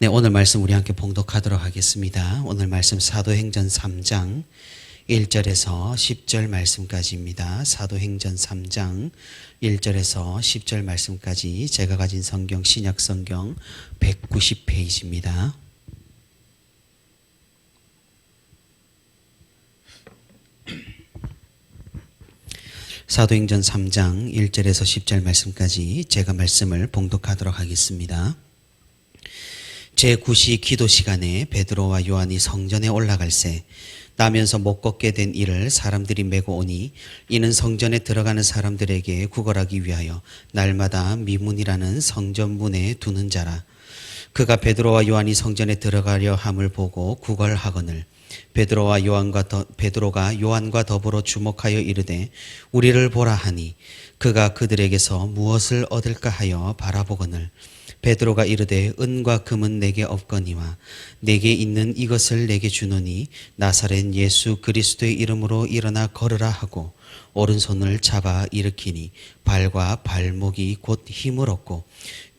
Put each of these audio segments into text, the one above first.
네, 오늘 말씀 우리 함께 봉독하도록 하겠습니다. 오늘 말씀 사도행전 3장 1절에서 10절 말씀까지입니다. 사도행전 3장 1절에서 10절 말씀까지 제가 가진 성경 신약 성경 190페이지입니다. 사도행전 3장 1절에서 10절 말씀까지 제가 말씀을 봉독하도록 하겠습니다. 제9시 기도 시간에 베드로와 요한이 성전에 올라갈새 나면서 못 걷게 된 이를 사람들이 메고 오니 이는 성전에 들어가는 사람들에게 구걸하기 위하여 날마다 미문이라는 성전문에 두는 자라. 그가 베드로와 요한이 성전에 들어가려 함을 보고 구걸하거늘 베드로가 요한과 더불어 주목하여 이르되 우리를 보라 하니 그가 그들에게서 무엇을 얻을까 하여 바라보거늘 베드로가 이르되 은과 금은 내게 없거니와 내게 있는 이것을 내게 주노니 나사렛 예수 그리스도의 이름으로 일어나 걸으라 하고 오른손을 잡아 일으키니 발과 발목이 곧 힘을 얻고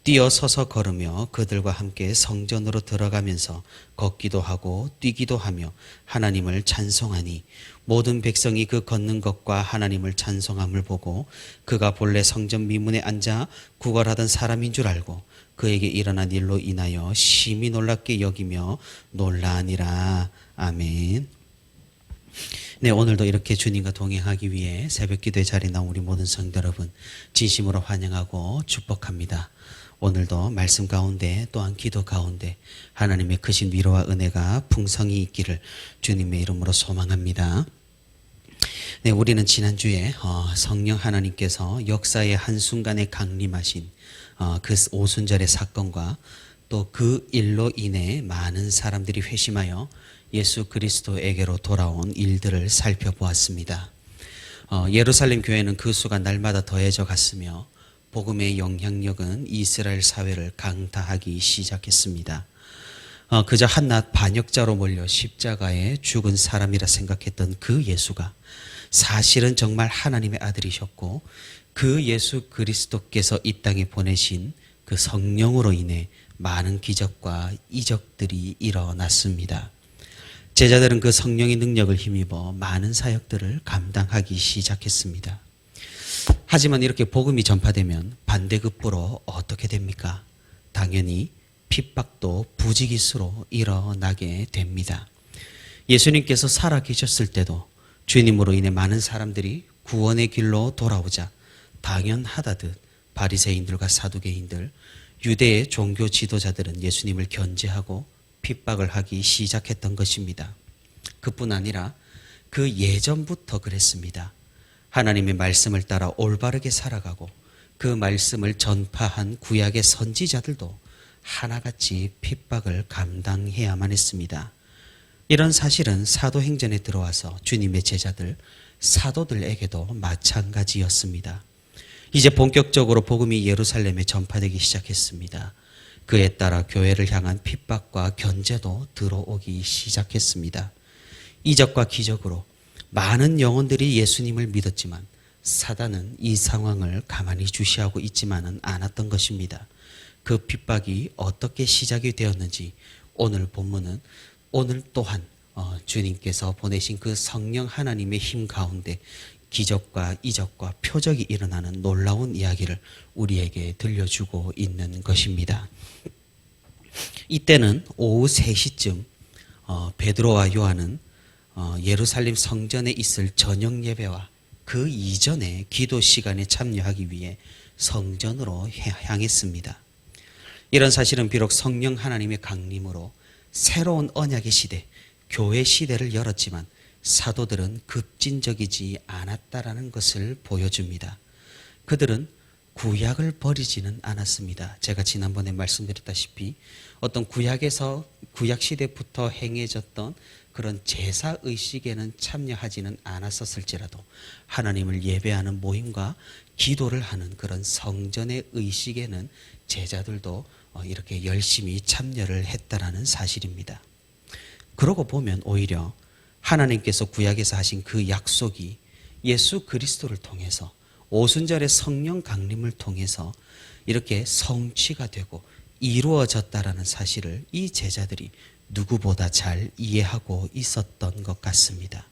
뛰어 서서 걸으며 그들과 함께 성전으로 들어가면서 걷기도 하고 뛰기도 하며 하나님을 찬송하니 모든 백성이 그 걷는 것과 하나님을 찬송함을 보고 그가 본래 성전 미문에 앉아 구걸하던 사람인 줄 알고 그에게 일어난 일로 인하여 심히 놀랍게 여기며 놀라니라. 아멘. 네, 오늘도 이렇게 주님과 동행하기 위해 새벽 기도의 자리에 나온 우리 모든 성도 여러분 진심으로 환영하고 축복합니다. 오늘도 말씀 가운데 또한 기도 가운데 하나님의 크신 위로와 은혜가 풍성히 있기를 주님의 이름으로 소망합니다. 네, 우리는 지난주에 성령 하나님께서 역사의 한순간에 강림하신 그 오순절의 사건과 또 그 일로 인해 많은 사람들이 회심하여 예수 그리스도에게로 돌아온 일들을 살펴보았습니다. 예루살렘 교회는 그 수가 날마다 더해져 갔으며 복음의 영향력은 이스라엘 사회를 강타하기 시작했습니다. 그저 한낱 반역자로 몰려 십자가에 죽은 사람이라 생각했던 그 예수가 사실은 정말 하나님의 아들이셨고 그 예수 그리스도께서 이 땅에 보내신 그 성령으로 인해 많은 기적과 이적들이 일어났습니다. 제자들은 그 성령의 능력을 힘입어 많은 사역들을 감당하기 시작했습니다. 하지만 이렇게 복음이 전파되면 반대급부로 어떻게 됩니까? 당연히 핍박도 부지기수로 일어나게 됩니다. 예수님께서 살아 계셨을 때도 주님으로 인해 많은 사람들이 구원의 길로 돌아오자 당연하다듯 바리새인들과 사두개인들, 유대의 종교 지도자들은 예수님을 견제하고 핍박을 하기 시작했던 것입니다. 그뿐 아니라 그 예전부터 그랬습니다. 하나님의 말씀을 따라 올바르게 살아가고 그 말씀을 전파한 구약의 선지자들도 하나같이 핍박을 감당해야만 했습니다. 이런 사실은 사도행전에 들어와서 주님의 제자들, 사도들에게도 마찬가지였습니다. 이제 본격적으로 복음이 예루살렘에 전파되기 시작했습니다. 그에 따라 교회를 향한 핍박과 견제도 들어오기 시작했습니다. 이적과 기적으로 많은 영혼들이 예수님을 믿었지만 사단은 이 상황을 가만히 주시하고 있지만은 않았던 것입니다. 그 핍박이 어떻게 시작이 되었는지 오늘 본문은 오늘 또한 주님께서 보내신 그 성령 하나님의 힘 가운데 기적과 이적과 표적이 일어나는 놀라운 이야기를 우리에게 들려주고 있는 것입니다. 이때는 오후 3시쯤 베드로와 요한은 예루살렘 성전에 있을 저녁 예배와 그 이전에 기도 시간에 참여하기 위해 성전으로 향했습니다. 이런 사실은 비록 성령 하나님의 강림으로 새로운 언약의 시대, 교회 시대를 열었지만 사도들은 급진적이지 않았다라는 것을 보여줍니다. 그들은 구약을 버리지는 않았습니다. 제가 지난번에 말씀드렸다시피 어떤 구약 시대부터 행해졌던 그런 제사 의식에는 참여하지는 않았었을지라도 하나님을 예배하는 모임과 기도를 하는 그런 성전의 의식에는 제자들도 이렇게 열심히 참여를 했다라는 사실입니다. 그러고 보면 오히려 하나님께서 구약에서 하신 그 약속이 예수 그리스도를 통해서 오순절의 성령 강림을 통해서 이렇게 성취가 되고 이루어졌다라는 사실을 이 제자들이 누구보다 잘 이해하고 있었던 것 같습니다.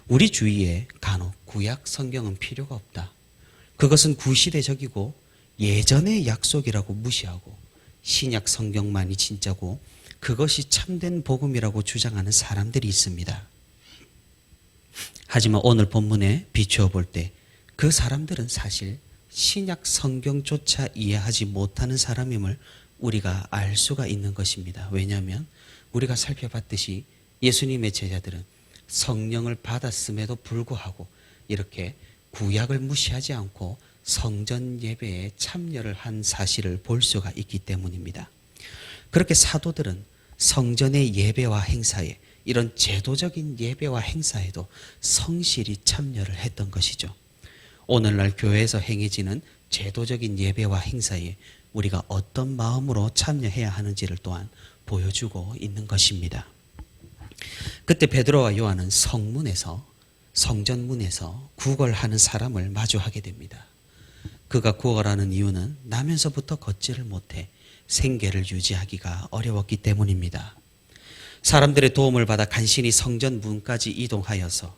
우리 주위에 간혹 구약 성경은 필요가 없다. 그것은 구시대적이고 예전의 약속이라고 무시하고 신약 성경만이 진짜고 그것이 참된 복음이라고 주장하는 사람들이 있습니다. 하지만 오늘 본문에 비추어 볼 때 그 사람들은 사실 신약 성경조차 이해하지 못하는 사람임을 우리가 알 수가 있는 것입니다. 왜냐하면 우리가 살펴봤듯이 예수님의 제자들은 성령을 받았음에도 불구하고 이렇게 구약을 무시하지 않고 성전 예배에 참여를 한 사실을 볼 수가 있기 때문입니다. 그렇게 사도들은 성전의 예배와 행사에, 이런 제도적인 예배와 행사에도 성실히 참여를 했던 것이죠. 오늘날 교회에서 행해지는 제도적인 예배와 행사에 우리가 어떤 마음으로 참여해야 하는지를 또한 보여주고 있는 것입니다. 그때 베드로와 요한은 성전문에서 구걸하는 사람을 마주하게 됩니다. 그가 구걸하는 이유는 나면서부터 걷지를 못해 생계를 유지하기가 어려웠기 때문입니다. 사람들의 도움을 받아 간신히 성전 문까지 이동하여서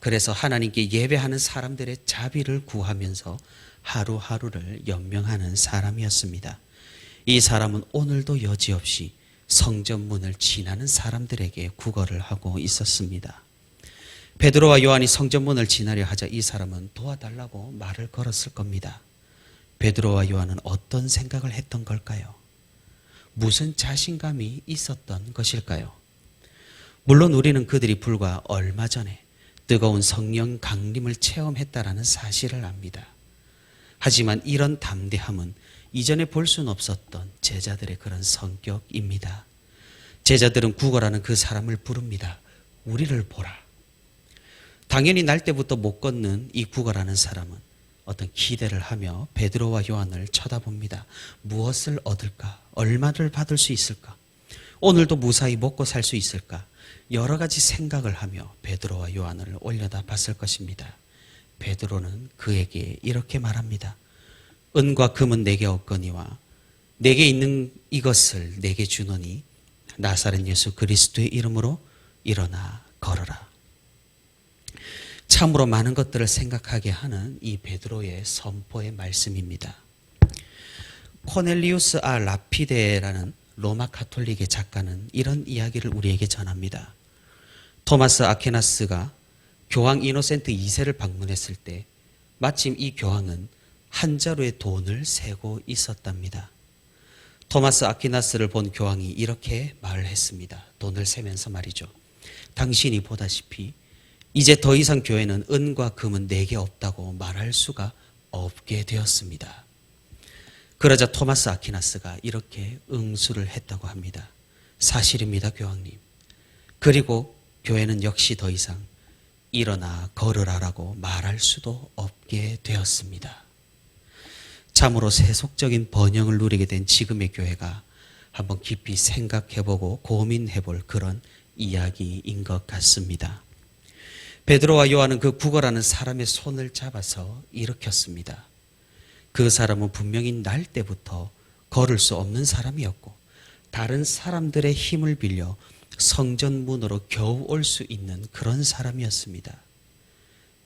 그래서 하나님께 예배하는 사람들의 자비를 구하면서 하루하루를 연명하는 사람이었습니다. 이 사람은 오늘도 여지없이 성전 문을 지나는 사람들에게 구걸을 하고 있었습니다. 베드로와 요한이 성전 문을 지나려 하자 이 사람은 도와달라고 말을 걸었을 겁니다. 베드로와 요한은 어떤 생각을 했던 걸까요? 무슨 자신감이 있었던 것일까요? 물론 우리는 그들이 불과 얼마 전에 뜨거운 성령 강림을 체험했다라는 사실을 압니다. 하지만 이런 담대함은 이전에 볼 수는 없었던 제자들의 그런 성격입니다. 제자들은 구걸하는 그 사람을 부릅니다. 우리를 보라. 당연히 날 때부터 못 걷는 이 구걸하는 사람은 어떤 기대를 하며 베드로와 요한을 쳐다봅니다. 무엇을 얻을까? 얼마를 받을 수 있을까? 오늘도 무사히 먹고 살 수 있을까? 여러 가지 생각을 하며 베드로와 요한을 올려다 봤을 것입니다. 베드로는 그에게 이렇게 말합니다. 은과 금은 내게 없거니와 내게 있는 이것을 내게 주노니 나사렛 예수 그리스도의 이름으로 일어나 걸어라. 참으로 많은 것들을 생각하게 하는 이 베드로의 선포의 말씀입니다. 코넬리우스 아 라피데라는 로마 가톨릭의 작가는 이런 이야기를 우리에게 전합니다. 토마스 아퀴나스가 교황 이노센트 2세를 방문했을 때 마침 이 교황은 한 자루의 돈을 세고 있었답니다. 토마스 아퀴나스를 본 교황이 이렇게 말을 했습니다. 돈을 세면서 말이죠. 당신이 보다시피 이제 더 이상 교회는 은과 금은 내게 없다고 말할 수가 없게 되었습니다. 그러자 토마스 아퀴나스가 이렇게 응수를 했다고 합니다. 사실입니다, 교황님. 그리고 교회는 역시 더 이상 일어나 걸으라라고 말할 수도 없게 되었습니다. 참으로 세속적인 번영을 누리게 된 지금의 교회가 한번 깊이 생각해보고 고민해볼 그런 이야기인 것 같습니다. 베드로와 요한은 그 구걸하는 사람의 손을 잡아서 일으켰습니다. 그 사람은 분명히 날 때부터 걸을 수 없는 사람이었고 다른 사람들의 힘을 빌려 성전 문으로 겨우 올 수 있는 그런 사람이었습니다.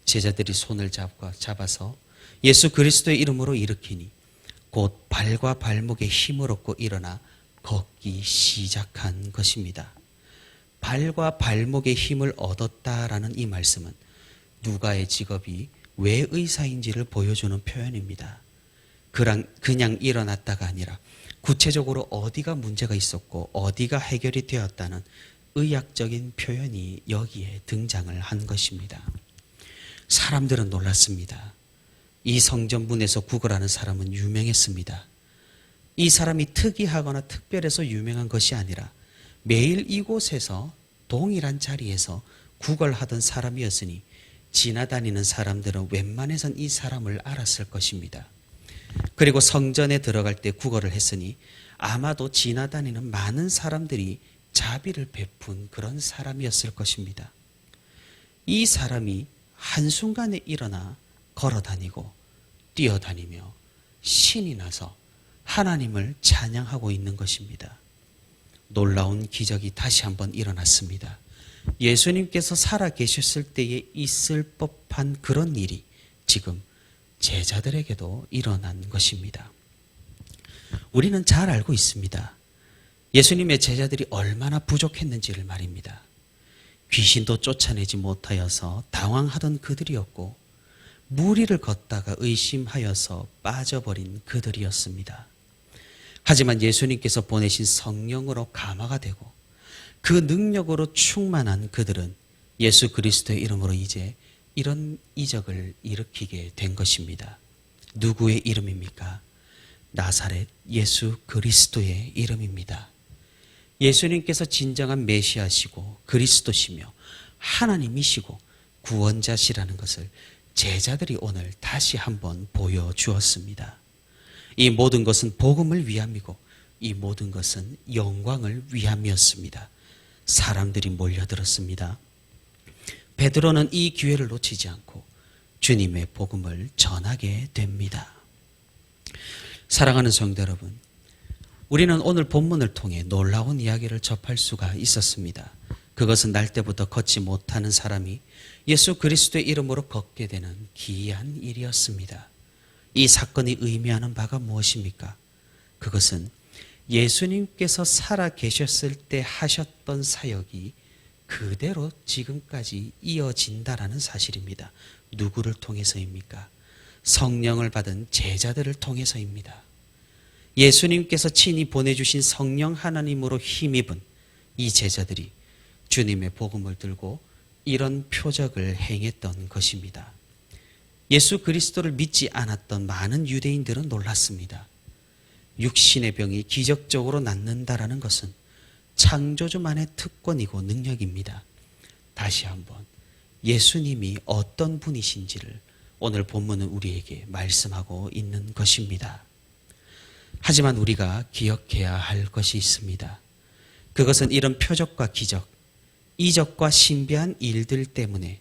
제자들이 손을 잡아서 예수 그리스도의 이름으로 일으키니 곧 발과 발목에 힘을 얻고 일어나 걷기 시작한 것입니다. 발과 발목에 힘을 얻었다라는 이 말씀은 누가의 직업이 왜 의사인지를 보여주는 표현입니다. 그냥 일어났다가 아니라 구체적으로 어디가 문제가 있었고 어디가 해결이 되었다는 의학적인 표현이 여기에 등장을 한 것입니다. 사람들은 놀랐습니다. 이 성전문에서 구걸하는 사람은 유명했습니다. 이 사람이 특이하거나 특별해서 유명한 것이 아니라 매일 이곳에서 동일한 자리에서 구걸하던 사람이었으니 지나다니는 사람들은 웬만해선 이 사람을 알았을 것입니다. 그리고 성전에 들어갈 때 구걸을 했으니 아마도 지나다니는 많은 사람들이 자비를 베푼 그런 사람이었을 것입니다. 이 사람이 한순간에 일어나 걸어다니고 뛰어다니며 신이 나서 하나님을 찬양하고 있는 것입니다. 놀라운 기적이 다시 한번 일어났습니다. 예수님께서 살아 계셨을 때에 있을 법한 그런 일이 지금 제자들에게도 일어난 것입니다. 우리는 잘 알고 있습니다. 예수님의 제자들이 얼마나 부족했는지를 말입니다. 귀신도 쫓아내지 못하여서 당황하던 그들이었고 무리를 걷다가 의심하여서 빠져버린 그들이었습니다. 하지만 예수님께서 보내신 성령으로 감화가 되고 그 능력으로 충만한 그들은 예수 그리스도의 이름으로 이제 이런 이적을 일으키게 된 것입니다. 누구의 이름입니까? 나사렛 예수 그리스도의 이름입니다. 예수님께서 진정한 메시아시고 그리스도시며 하나님이시고 구원자시라는 것을 제자들이 오늘 다시 한번 보여주었습니다. 이 모든 것은 복음을 위함이고 이 모든 것은 영광을 위함이었습니다. 사람들이 몰려들었습니다. 베드로는 이 기회를 놓치지 않고 주님의 복음을 전하게 됩니다. 사랑하는 성도 여러분, 우리는 오늘 본문을 통해 놀라운 이야기를 접할 수가 있었습니다. 그것은 날 때부터 걷지 못하는 사람이 예수 그리스도의 이름으로 걷게 되는 기이한 일이었습니다. 이 사건이 의미하는 바가 무엇입니까? 그것은 예수님께서 살아 계셨을 때 하셨던 사역이 그대로 지금까지 이어진다라는 사실입니다. 누구를 통해서입니까? 성령을 받은 제자들을 통해서입니다. 예수님께서 친히 보내주신 성령 하나님으로 힘입은 이 제자들이 주님의 복음을 들고 이런 표적을 행했던 것입니다. 예수 그리스도를 믿지 않았던 많은 유대인들은 놀랐습니다. 육신의 병이 기적적으로 낫는다라는 것은 창조주만의 특권이고 능력입니다. 다시 한번 예수님이 어떤 분이신지를 오늘 본문은 우리에게 말씀하고 있는 것입니다. 하지만 우리가 기억해야 할 것이 있습니다. 그것은 이런 표적과 기적, 이적과 신비한 일들 때문에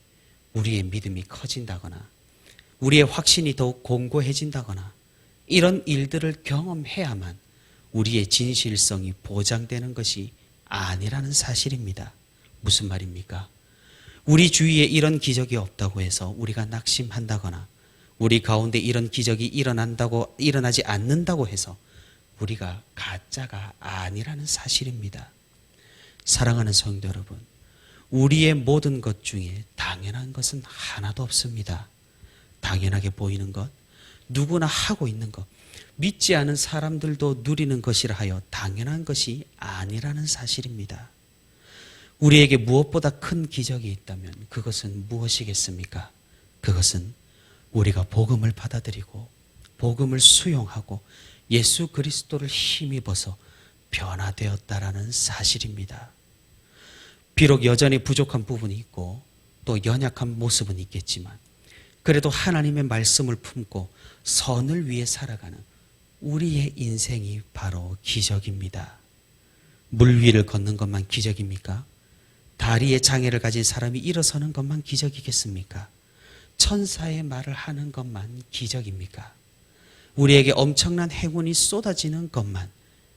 우리의 믿음이 커진다거나 우리의 확신이 더욱 공고해진다거나 이런 일들을 경험해야만 우리의 진실성이 보장되는 것이 아니라는 사실입니다. 무슨 말입니까? 우리 주위에 이런 기적이 없다고 해서 우리가 낙심한다거나 우리 가운데 이런 기적이 일어나지 않는다고 해서 우리가 가짜가 아니라는 사실입니다. 사랑하는 성도 여러분, 우리의 모든 것 중에 당연한 것은 하나도 없습니다. 당연하게 보이는 것, 누구나 하고 있는 것, 믿지 않은 사람들도 누리는 것이라 하여 당연한 것이 아니라는 사실입니다. 우리에게 무엇보다 큰 기적이 있다면 그것은 무엇이겠습니까? 그것은 우리가 복음을 받아들이고 복음을 수용하고 예수 그리스도를 힘입어서 변화되었다라는 사실입니다. 비록 여전히 부족한 부분이 있고 또 연약한 모습은 있겠지만 그래도 하나님의 말씀을 품고 선을 위해 살아가는 우리의 인생이 바로 기적입니다. 물 위를 걷는 것만 기적입니까? 다리에 장애를 가진 사람이 일어서는 것만 기적이겠습니까? 천사의 말을 하는 것만 기적입니까? 우리에게 엄청난 행운이 쏟아지는 것만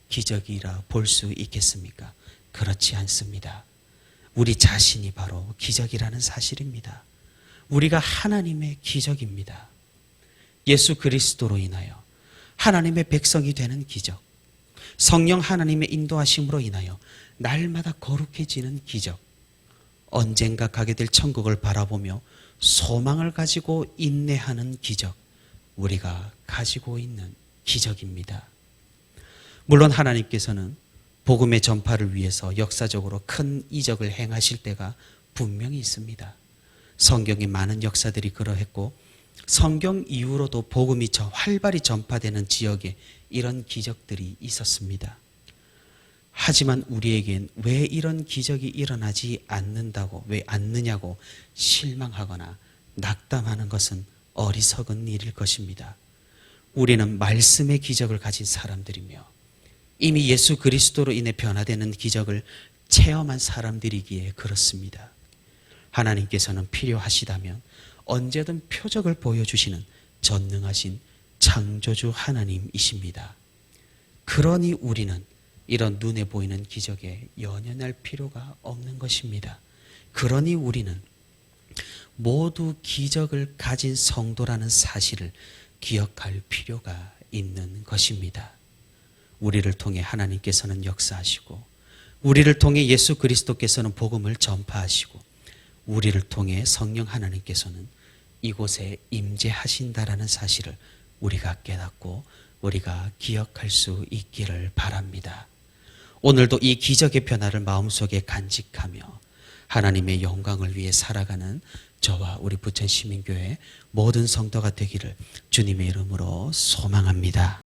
기적이라 볼 수 있겠습니까? 그렇지 않습니다. 우리 자신이 바로 기적이라는 사실입니다. 우리가 하나님의 기적입니다. 예수 그리스도로 인하여 하나님의 백성이 되는 기적, 성령 하나님의 인도하심으로 인하여 날마다 거룩해지는 기적, 언젠가 가게 될 천국을 바라보며 소망을 가지고 인내하는 기적, 우리가 가지고 있는 기적입니다. 물론 하나님께서는 복음의 전파를 위해서 역사적으로 큰 이적을 행하실 때가 분명히 있습니다. 성경의 많은 역사들이 그러했고 성경 이후로도 복음이 활발히 전파되는 지역에 이런 기적들이 있었습니다. 하지만 우리에겐 왜 이런 기적이 일어나지 않는다고, 왜 않느냐고 실망하거나 낙담하는 것은 어리석은 일일 것입니다. 우리는 말씀의 기적을 가진 사람들이며 이미 예수 그리스도로 인해 변화되는 기적을 체험한 사람들이기에 그렇습니다. 하나님께서는 필요하시다면 언제든 표적을 보여주시는 전능하신 창조주 하나님이십니다. 그러니 우리는 이런 눈에 보이는 기적에 연연할 필요가 없는 것입니다. 그러니 우리는 모두 기적을 가진 성도라는 사실을 기억할 필요가 있는 것입니다. 우리를 통해 하나님께서는 역사하시고, 우리를 통해 예수 그리스도께서는 복음을 전파하시고, 우리를 통해 성령 하나님께서는 이곳에 임재하신다라는 사실을 우리가 깨닫고 우리가 기억할 수 있기를 바랍니다. 오늘도 이 기적의 변화를 마음속에 간직하며 하나님의 영광을 위해 살아가는 저와 우리 부천시민교회 모든 성도가 되기를 주님의 이름으로 소망합니다.